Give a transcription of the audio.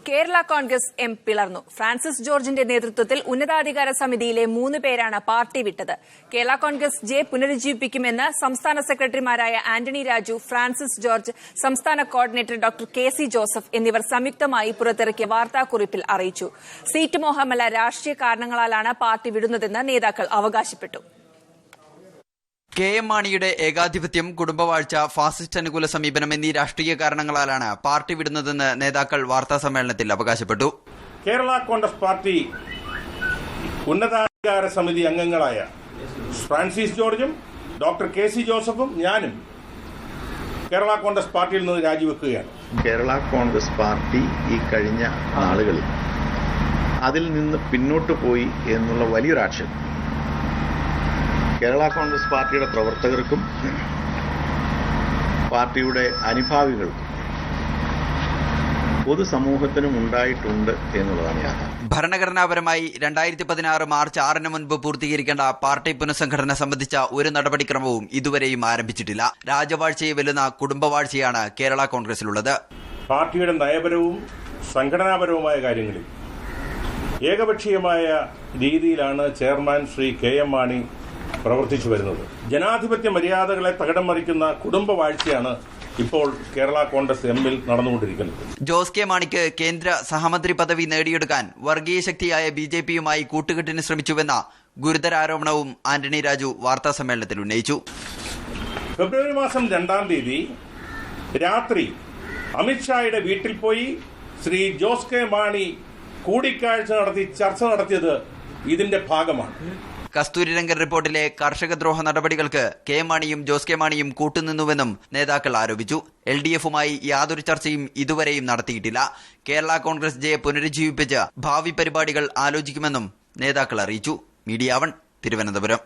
Kerala Congress M പിളർന്നു. Francis ജോർജിന്റെ നേതൃത്വത്തിൽ ഉന്നതാധികാര സമിതിയിലെ 3 പേരാണ് പാർട്ടി വിട്ടത്. കേരള കോൺഗ്രസ് ജെ പുനരുജ്ജീവിപ്പിക്കുമെന്ന് സംസ്ഥാന സെക്രട്ടറിമാരായ ആന്റണി രാജു, ഫ്രാൻസിസ് ജോർജ്, സംസ്ഥാന കോർഡിനേറ്റർ ഡോക്ടർ കെ.സി. ജോസഫ് എന്നിവർ സംയുക്തമായി പുറത്തിറക്കിയ വാർത്താക്കുറിപ്പിൽ അറിയിച്ചു. സീറ്റ് മോഹമല്ല, രാഷ്ട്രീയ കാരണങ്ങളാലാണ് പാർട്ടി വിടുന്നതെന്ന് നേതാക്കൾ അവകാശപ്പെട്ടു. കെ.എം. മാണിയുടെ ഏകാധിപത്യം, കുടുംബവാഴ്ച, ഫാസിസ്റ്റ് അനുകൂല സമീപനം എന്നീ രാഷ്ട്രീയ കാരണങ്ങളാലാണ് പാർട്ടി വിടുന്നതെന്ന് നേതാക്കൾ വാർത്താസമ്മേളനത്തിൽ അവകാശപ്പെട്ടു. കേരള കോൺഗ്രസ് പാർട്ടി ഉന്നതാധികാര സമിതി അംഗങ്ങളായ ഫ്രാൻസിസ് ജോർജും ഡോക്ടർ കെ.സി. ജോസഫും ഞാനും കേരള കോൺഗ്രസ് പാർട്ടിയിൽ നിന്ന് രാജിവെക്കുകയാണ്. കേരള കോൺഗ്രസ് പാർട്ടി ഈ കഴിഞ്ഞ നാളുകളിൽ അതിൽ നിന്ന് പിന്നോട്ട് പോയി എന്നുള്ള വലിയൊരു ആക്ഷേപം കേരള കോൺഗ്രസ് പാർട്ടിയുടെ പ്രവർത്തകർക്കും പാർട്ടിയുടെ അനുഭാവികൾക്കും പൊതുസമൂഹത്തിനും ഉണ്ടായിട്ടുണ്ട് എന്നുള്ളതാണ് യാഥാർത്ഥ്യം. ഭരണഘടനാപരമായി 2016 മാർച്ച് 6 മുൻപ് പൂർത്തീകരിക്കേണ്ട പാർട്ടി പുനഃസംഘടന സംബന്ധിച്ച ഒരു നടപടിക്രമവും ഇതുവരെയും ആരംഭിച്ചിട്ടില്ല. രാജവാഴ്ചയെ വെല്ലുന്ന കുടുംബവാഴ്ചയാണ് കേരള കോൺഗ്രസിലുള്ളത്. പാർട്ടിയുടെ നയപരവും സംഘടനാപരവുമായ കാര്യങ്ങളിൽ ഏകപക്ഷീയമായ രീതിയിലാണ് ചെയർമാൻ ശ്രീ കെ.എം. മാണി പ്രവർത്തിച്ചു വരുന്നത്. ജനാധിപത്യ മര്യാദകളെ തകിടം മറിക്കുന്ന കുടുംബവാഴ്ചയാണ് ഇപ്പോൾ കേരള കോൺഗ്രസ് എമ്മിൽ നടന്നുകൊണ്ടിരിക്കുന്നത്. ജോസ് കെ മാണിക്ക് കേന്ദ്ര സഹമന്ത്രി പദവി നേടിയെടുക്കാൻ വർഗീയ ശക്തിയായ ബിജെപിയുമായി കൂട്ടുകെട്ടിന് ശ്രമിച്ചുവെന്ന ഗുരുതര ആരോപണവും ആന്റണി രാജു വാർത്താസമ്മേളനത്തിൽ ഉന്നയിച്ചു. ഫെബ്രുവരി മാസം 2-ാം തീയതി രാത്രി അമിത്ഷായുടെ വീട്ടിൽ പോയി ശ്രീ ജോസ് കെ മാണി കൂടിക്കാഴ്ച നടത്തി ചർച്ച നടത്തിയത് ഇതിന്റെ ഭാഗമാണ്. കസ്തൂരിരംഗൻ റിപ്പോർട്ടിലെ കർഷകദ്രോഹ നടപടികൾക്ക് കെ മാണിയും ജോസ് കെ മാണിയും കൂട്ടുനിന്നുവെന്നും നേതാക്കൾ ആരോപിച്ചു. LDFുമായി യാതൊരു ചർച്ചയും ഇതുവരെയും നടത്തിയിട്ടില്ല. കേരള കോൺഗ്രസ് ജെ പുനരുജ്ജീവിപ്പിച്ച് ഭാവി പരിപാടികൾ ആലോചിക്കുമെന്നും നേതാക്കൾ അറിയിച്ചു. മീഡിയ 1 തിരുവനന്തപുരം.